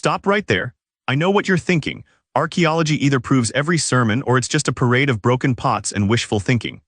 Stop right there. I know what you're thinking. Archaeology either proves every sermon or it's just a parade of broken pots and wishful thinking.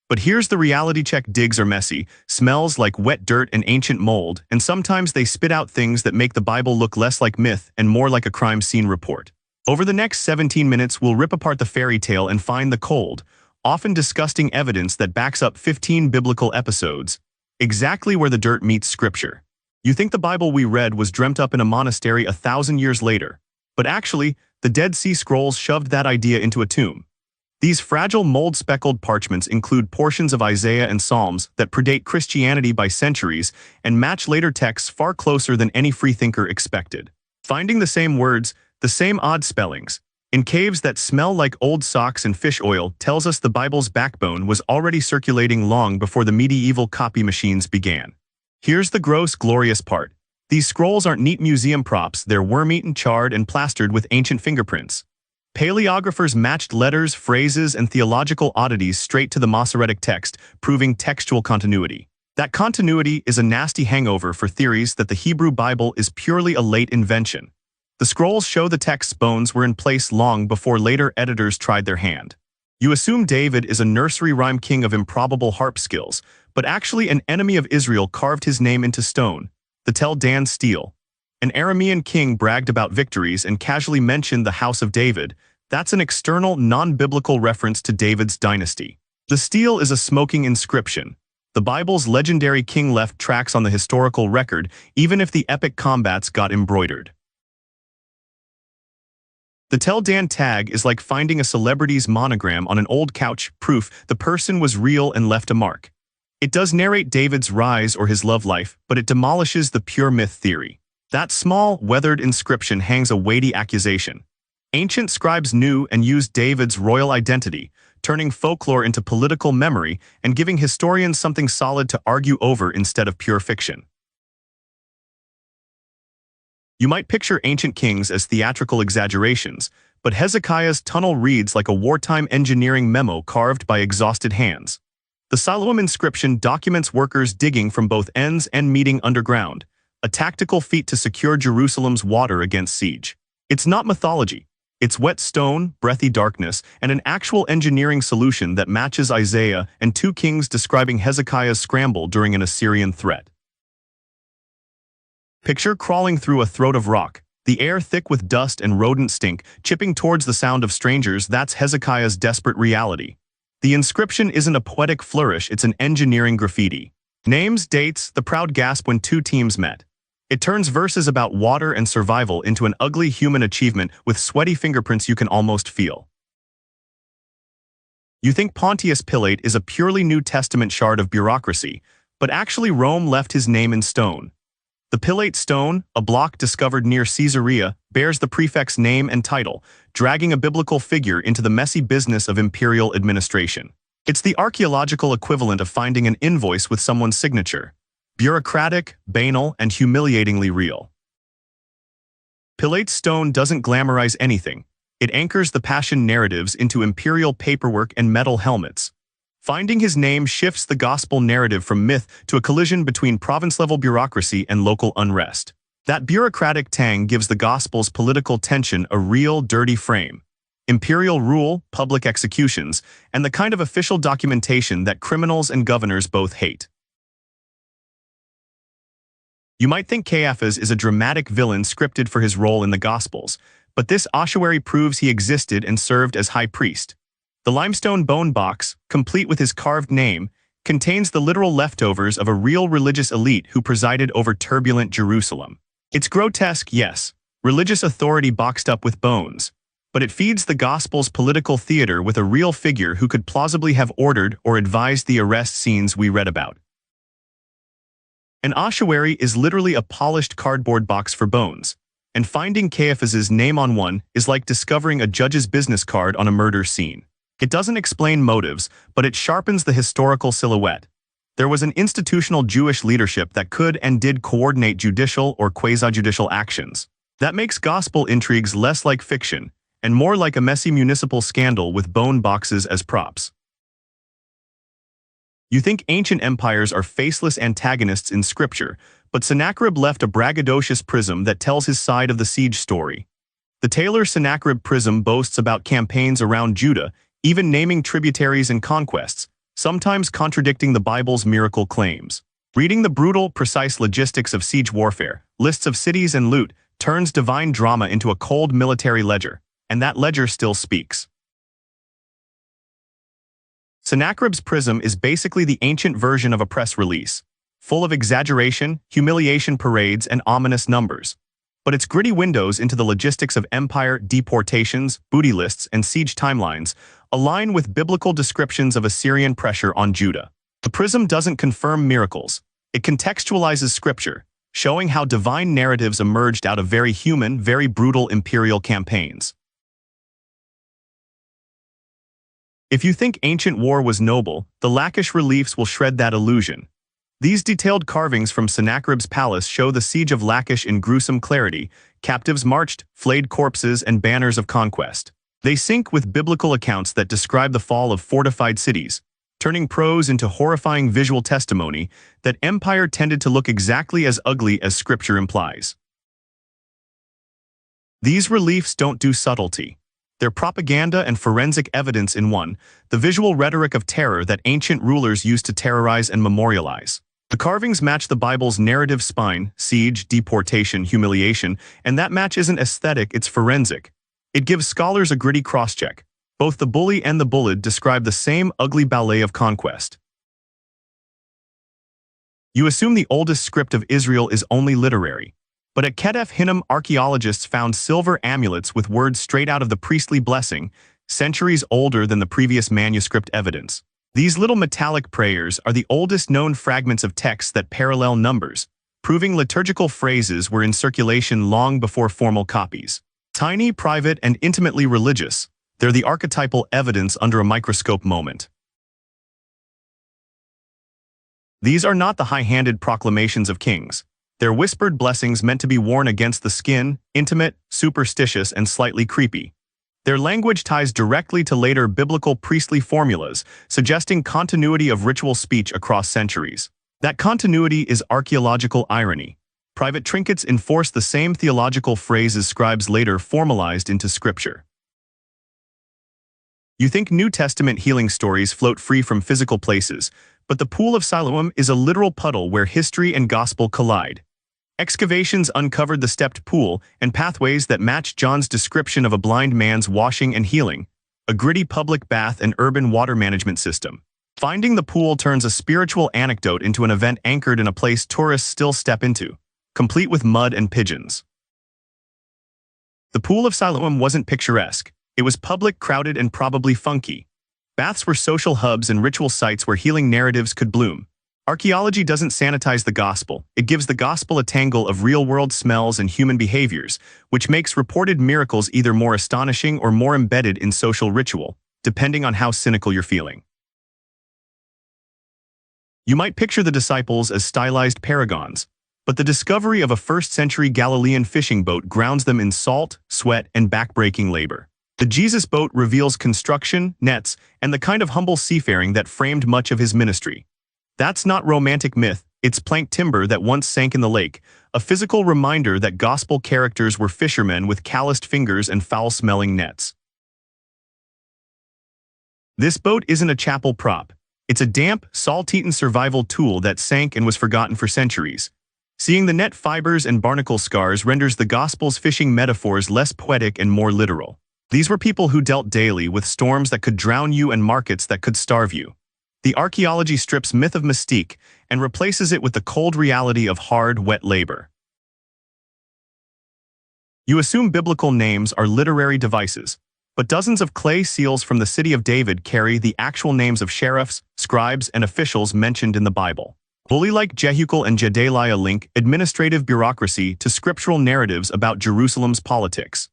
But here's the reality check: digs are messy, smells like wet dirt and ancient mold, and sometimes they spit out things that make the Bible look less like myth and more like a crime scene report. Over the next 17 minutes, we'll rip apart the fairy tale and find the cold, often disgusting evidence that backs up 15 biblical episodes, exactly where the dirt meets scripture. You think the Bible we read was dreamt up in a monastery 1,000 years later, but actually, the Dead Sea Scrolls shoved that idea into a tomb. These fragile mold-speckled parchments include portions of Isaiah and Psalms that predate Christianity by centuries and match later texts far closer than any freethinker expected. Finding the same words, the same odd spellings, in caves that smell like old socks and fish oil tells us the Bible's backbone was already circulating long before the medieval copy machines began. Here's the gross, glorious part. These scrolls aren't neat museum props, they're worm-eaten, charred, and plastered with ancient fingerprints. Paleographers matched letters, phrases, and theological oddities straight to the Masoretic text, proving textual continuity. That continuity is a nasty hangover for theories that the Hebrew Bible is purely a late invention. The scrolls show the text's bones were in place long before later editors tried their hand. You assume David is a nursery rhyme king of improbable harp skills, but actually an enemy of Israel carved his name into stone, the Tel Dan Stele. An Aramean king bragged about victories and casually mentioned the House of David. That's an external, non-biblical reference to David's dynasty. The stele is a smoking inscription. The Bible's legendary king left tracks on the historical record, even if the epic combats got embroidered. The Tel Dan tag is like finding a celebrity's monogram on an old couch, proof the person was real and left a mark. It does narrate David's rise or his love life, but it demolishes the pure myth theory. That small, weathered inscription hangs a weighty accusation. Ancient scribes knew and used David's royal identity, turning folklore into political memory and giving historians something solid to argue over instead of pure fiction. You might picture ancient kings as theatrical exaggerations, but Hezekiah's tunnel reads like a wartime engineering memo carved by exhausted hands. The Siloam inscription documents workers digging from both ends and meeting underground, a tactical feat to secure Jerusalem's water against siege. It's not mythology. It's wet stone, breathy darkness, and an actual engineering solution that matches Isaiah and 2 Kings describing Hezekiah's scramble during an Assyrian threat. Picture crawling through a throat of rock, the air thick with dust and rodent stink, chipping towards the sound of strangers. That's Hezekiah's desperate reality. The inscription isn't a poetic flourish, it's an engineering graffiti. Names, dates, the proud gasp when 2 teams met. It turns verses about water and survival into an ugly human achievement with sweaty fingerprints you can almost feel. You think Pontius Pilate is a purely New Testament shard of bureaucracy, but actually Rome left his name in stone. The Pilate stone, a block discovered near Caesarea, bears the prefect's name and title, dragging a biblical figure into the messy business of imperial administration. It's the archaeological equivalent of finding an invoice with someone's signature. Bureaucratic, banal, and humiliatingly real. Pilate's stone doesn't glamorize anything. It anchors the passion narratives into imperial paperwork and metal helmets. Finding his name shifts the gospel narrative from myth to a collision between province-level bureaucracy and local unrest. That bureaucratic tang gives the gospel's political tension a real, dirty frame. Imperial rule, public executions, and the kind of official documentation that criminals and governors both hate. You might think Caiaphas is a dramatic villain scripted for his role in the Gospels, but this ossuary proves he existed and served as high priest. The limestone bone box, complete with his carved name, contains the literal leftovers of a real religious elite who presided over turbulent Jerusalem. It's grotesque, yes, religious authority boxed up with bones, but it feeds the Gospel's political theater with a real figure who could plausibly have ordered or advised the arrest scenes we read about. An ossuary is literally a polished cardboard box for bones, and finding Caiaphas's name on one is like discovering a judge's business card on a murder scene. It doesn't explain motives, but it sharpens the historical silhouette. There was an institutional Jewish leadership that could and did coordinate judicial or quasi-judicial actions. That makes gospel intrigues less like fiction, and more like a messy municipal scandal with bone boxes as props. You think ancient empires are faceless antagonists in scripture, but Sennacherib left a braggadocious prism that tells his side of the siege story. The Taylor-Sennacherib prism boasts about campaigns around Judah, even naming tributaries and conquests, sometimes contradicting the Bible's miracle claims. Reading the brutal, precise logistics of siege warfare, lists of cities and loot, turns divine drama into a cold military ledger, and that ledger still speaks. Sennacherib's prism is basically the ancient version of a press release, full of exaggeration, humiliation parades, and ominous numbers. But its gritty windows into the logistics of empire, deportations, booty lists, and siege timelines align with biblical descriptions of Assyrian pressure on Judah. The prism doesn't confirm miracles. It contextualizes scripture, showing how divine narratives emerged out of very human, very brutal imperial campaigns. If you think ancient war was noble, the Lachish reliefs will shred that illusion. These detailed carvings from Sennacherib's palace show the siege of Lachish in gruesome clarity, captives marched, flayed corpses, and banners of conquest. They sync with biblical accounts that describe the fall of fortified cities, turning prose into horrifying visual testimony that empire tended to look exactly as ugly as scripture implies. These reliefs don't do subtlety. They're propaganda and forensic evidence in one, the visual rhetoric of terror that ancient rulers used to terrorize and memorialize. The carvings match the Bible's narrative spine, siege, deportation, humiliation, and that match isn't aesthetic, it's forensic. It gives scholars a gritty crosscheck. Both the bully and the bullid describe the same ugly ballet of conquest. You assume the oldest script of Israel is only literary. But at Kedef Hinnom, archaeologists found silver amulets with words straight out of the priestly blessing, centuries older than the previous manuscript evidence. These little metallic prayers are the oldest known fragments of texts that parallel numbers, proving liturgical phrases were in circulation long before formal copies. Tiny, private, and intimately religious, they're the archetypal evidence under a microscope moment. These are not the high-handed proclamations of kings. They're whispered blessings meant to be worn against the skin, intimate, superstitious, and slightly creepy. Their language ties directly to later biblical priestly formulas, suggesting continuity of ritual speech across centuries. That continuity is archaeological irony. Private trinkets enforce the same theological phrases scribes later formalized into scripture. You think New Testament healing stories float free from physical places, but the Pool of Siloam is a literal puddle where history and gospel collide. Excavations uncovered the stepped pool and pathways that match John's description of a blind man's washing and healing, a gritty public bath and urban water management system. Finding the pool turns a spiritual anecdote into an event anchored in a place tourists still step into, complete with mud and pigeons. The Pool of Siloam wasn't picturesque. It was public, crowded, and probably funky. Baths were social hubs and ritual sites where healing narratives could bloom. Archaeology doesn't sanitize the gospel. It gives the gospel a tangle of real-world smells and human behaviors, which makes reported miracles either more astonishing or more embedded in social ritual, depending on how cynical you're feeling. You might picture the disciples as stylized paragons, but the discovery of a first-century Galilean fishing boat grounds them in salt, sweat, and backbreaking labor. The Jesus boat reveals construction, nets, and the kind of humble seafaring that framed much of his ministry. That's not romantic myth, it's planked timber that once sank in the lake, a physical reminder that gospel characters were fishermen with calloused fingers and foul-smelling nets. This boat isn't a chapel prop. It's a damp, salt-eaten survival tool that sank and was forgotten for centuries. Seeing the net fibers and barnacle scars renders the gospel's fishing metaphors less poetic and more literal. These were people who dealt daily with storms that could drown you and markets that could starve you. The archaeology strips myth of mystique and replaces it with the cold reality of hard, wet labor. You assume biblical names are literary devices, but dozens of clay seals from the city of David carry the actual names of sheriffs, scribes, and officials mentioned in the Bible. Bully like Jehuel and Jedaliah link administrative bureaucracy to scriptural narratives about Jerusalem's politics.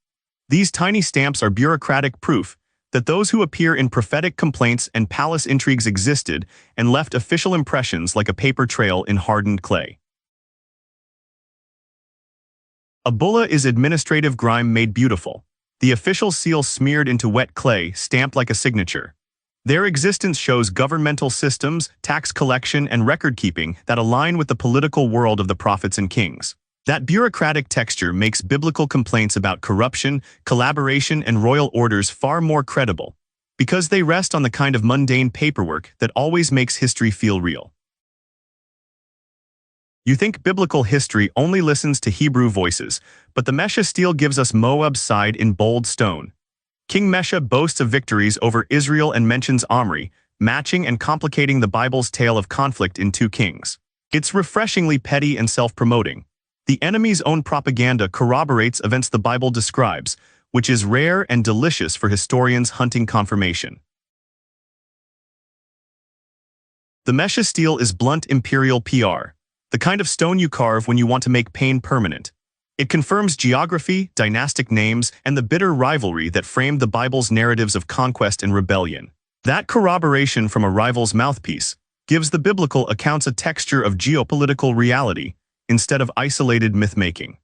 These tiny stamps are bureaucratic proof that those who appear in prophetic complaints and palace intrigues existed and left official impressions like a paper trail in hardened clay. A bulla is administrative grime made beautiful, the official seal smeared into wet clay, stamped like a signature. Their existence shows governmental systems, tax collection, and record-keeping that align with the political world of the prophets and kings. That bureaucratic texture makes biblical complaints about corruption, collaboration, and royal orders far more credible, because they rest on the kind of mundane paperwork that always makes history feel real. You think biblical history only listens to Hebrew voices, but the Mesha stele gives us Moab's side in bold stone. King Mesha boasts of victories over Israel and mentions Omri, matching and complicating the Bible's tale of conflict in 2 Kings. It's refreshingly petty and self-promoting. The enemy's own propaganda corroborates events the Bible describes, which is rare and delicious for historians hunting confirmation. The Mesha stele is blunt imperial PR, the kind of stone you carve when you want to make pain permanent. It confirms geography, dynastic names, and the bitter rivalry that framed the Bible's narratives of conquest and rebellion. That corroboration from a rival's mouthpiece gives the biblical accounts a texture of geopolitical reality instead of isolated myth-making.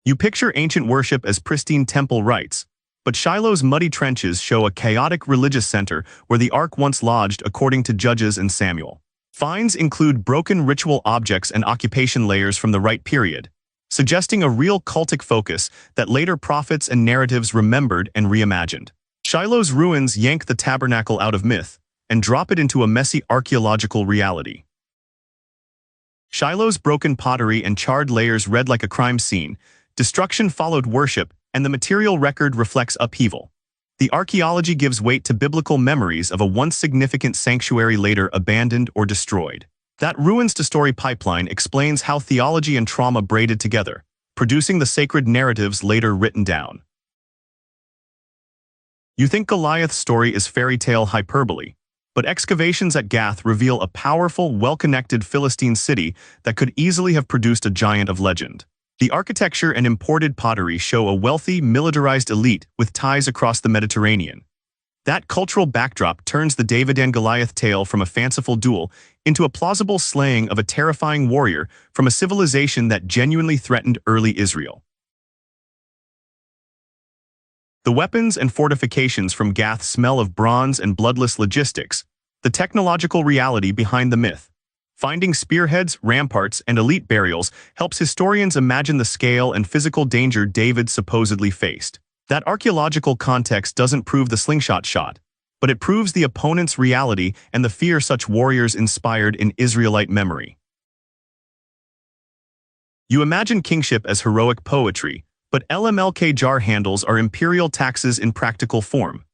You picture ancient worship as pristine temple rites, but Shiloh's muddy trenches show a chaotic religious center where the ark once lodged, according to Judges and Samuel. Finds include broken ritual objects and occupation layers from the Rite period, suggesting a real cultic focus that later prophets and narratives remembered and reimagined. Shiloh's ruins yank the tabernacle out of myth and drop it into a messy archaeological reality. Shiloh's broken pottery and charred layers read like a crime scene. Destruction followed worship, and the material record reflects upheaval. The archaeology gives weight to biblical memories of a once significant sanctuary later abandoned or destroyed. That ruins-to-story pipeline explains how theology and trauma braided together, producing the sacred narratives later written down. You think Goliath's story is fairy tale hyperbole, but excavations at Gath reveal a powerful, well-connected Philistine city that could easily have produced a giant of legend. The architecture and imported pottery show a wealthy, militarized elite with ties across the Mediterranean. That cultural backdrop turns the David and Goliath tale from a fanciful duel into a plausible slaying of a terrifying warrior from a civilization that genuinely threatened early Israel. The weapons and fortifications from Gath smell of bronze and bloodless logistics, the technological reality behind the myth. Finding spearheads, ramparts, and elite burials helps historians imagine the scale and physical danger David supposedly faced. That archaeological context doesn't prove the slingshot shot, but it proves the opponent's reality and the fear such warriors inspired in Israelite memory. You imagine kingship as heroic poetry, but LMLK jar handles are imperial taxes in practical form.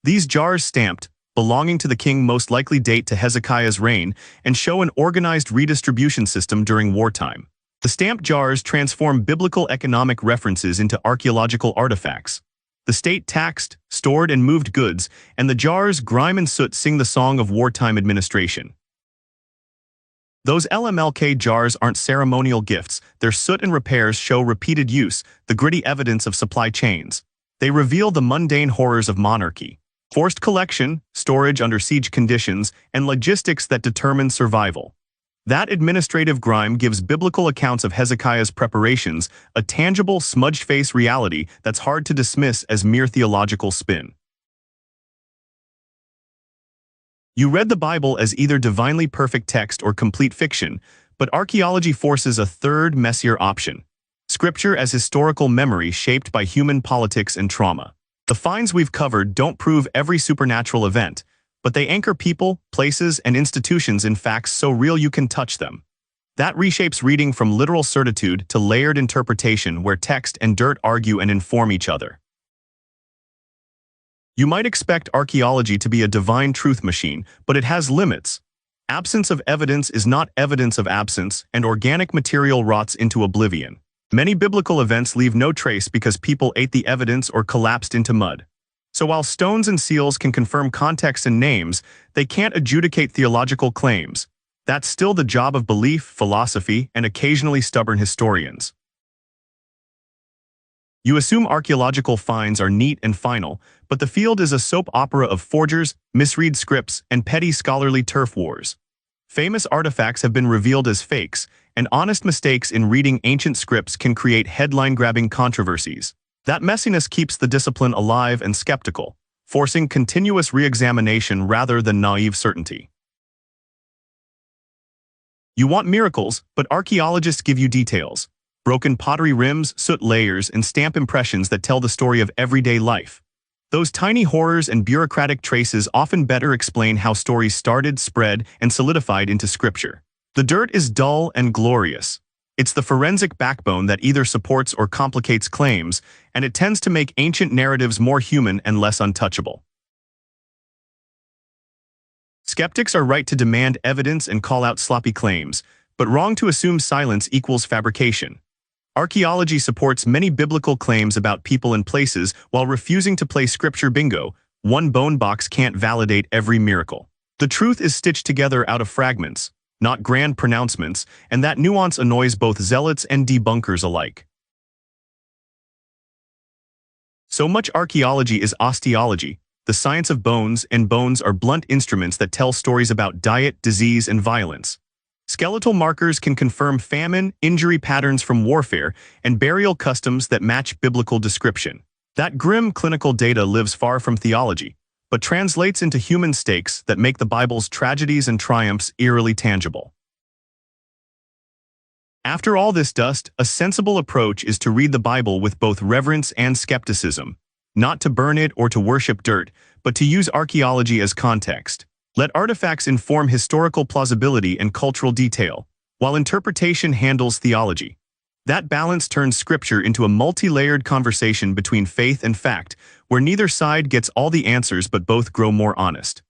These jars stamped, belonging to the king most likely date to Hezekiah's reign and show an organized redistribution system during wartime. The stamped jars transform biblical economic references into archaeological artifacts. The state taxed, stored, and moved goods, and the jars, grime and soot, sing the song of wartime administration. Those LMLK jars aren't ceremonial gifts. Their soot and repairs show repeated use, the gritty evidence of supply chains. They reveal the mundane horrors of monarchy. Forced collection, storage under siege conditions, and logistics that determine survival. That administrative grime gives biblical accounts of Hezekiah's preparations a tangible, smudge-face reality that's hard to dismiss as mere theological spin. You read the Bible as either divinely perfect text or complete fiction, but archaeology forces a third, messier option: Scripture as historical memory shaped by human politics and trauma. The finds we've covered don't prove every supernatural event, but they anchor people, places, and institutions in facts so real you can touch them. That reshapes reading from literal certitude to layered interpretation where text and dirt argue and inform each other. You might expect archaeology to be a divine truth machine, but it has limits. Absence of evidence is not evidence of absence, and organic material rots into oblivion. Many biblical events leave no trace because people ate the evidence or collapsed into mud. So while stones and seals can confirm context and names, they can't adjudicate theological claims. That's still the job of belief, philosophy, and occasionally stubborn historians. You assume archaeological finds are neat and final, but the field is a soap opera of forgers, misread scripts, and petty scholarly turf wars. Famous artifacts have been revealed as fakes, and honest mistakes in reading ancient scripts can create headline-grabbing controversies. That messiness keeps the discipline alive and skeptical, forcing continuous re-examination rather than naive certainty. You want miracles, but archaeologists give you details. Broken pottery rims, soot layers, and stamp impressions that tell the story of everyday life. Those tiny horrors and bureaucratic traces often better explain how stories started, spread, and solidified into scripture. The dirt is dull and glorious. It's the forensic backbone that either supports or complicates claims, and it tends to make ancient narratives more human and less untouchable. Skeptics are right to demand evidence and call out sloppy claims, but wrong to assume silence equals fabrication. Archaeology supports many biblical claims about people and places while refusing to play scripture bingo. One bone box can't validate every miracle. The truth is stitched together out of fragments, not grand pronouncements, and that nuance annoys both zealots and debunkers alike. So much archaeology is osteology, the science of bones, and bones are blunt instruments that tell stories about diet, disease, and violence. Skeletal markers can confirm famine, injury patterns from warfare, and burial customs that match biblical description. That grim clinical data lives far from theology, but translates into human stakes that make the Bible's tragedies and triumphs eerily tangible. After all this dust, a sensible approach is to read the Bible with both reverence and skepticism, not to burn it or to worship dirt, but to use archaeology as context. Let artifacts inform historical plausibility and cultural detail, while interpretation handles theology. That balance turns scripture into a multi-layered conversation between faith and fact, where neither side gets all the answers but both grow more honest.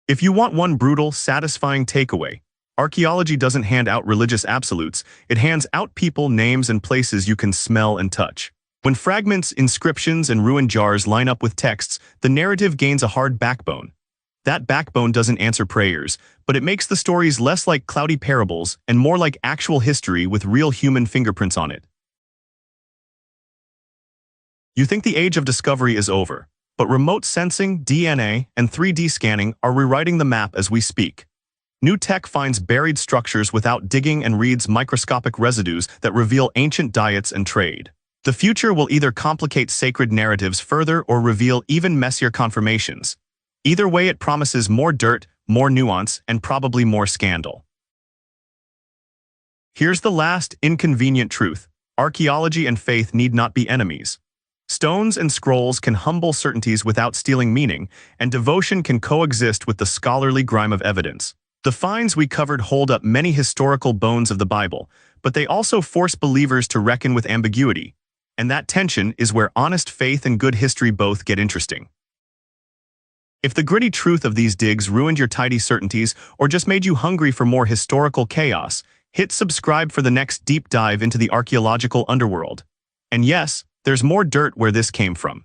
If you want one brutal, satisfying takeaway, archaeology doesn't hand out religious absolutes, it hands out people, names, and places you can smell and touch. When fragments, inscriptions, and ruined jars line up with texts, the narrative gains a hard backbone. That backbone doesn't answer prayers, but it makes the stories less like cloudy parables and more like actual history with real human fingerprints on it. You think the age of discovery is over, but remote sensing, DNA, and 3D scanning are rewriting the map as we speak. New tech finds buried structures without digging and reads microscopic residues that reveal ancient diets and trade. The future will either complicate sacred narratives further or reveal even messier confirmations. Either way, it promises more dirt, more nuance, and probably more scandal. Here's the last inconvenient truth. Archaeology and faith need not be enemies. Stones and scrolls can humble certainties without stealing meaning, and devotion can coexist with the scholarly grime of evidence. The finds we covered hold up many historical bones of the Bible, but they also force believers to reckon with ambiguity. And that tension is where honest faith and good history both get interesting. If the gritty truth of these digs ruined your tidy certainties or just made you hungry for more historical chaos, hit subscribe for the next deep dive into the archaeological underworld. And yes, there's more dirt where this came from.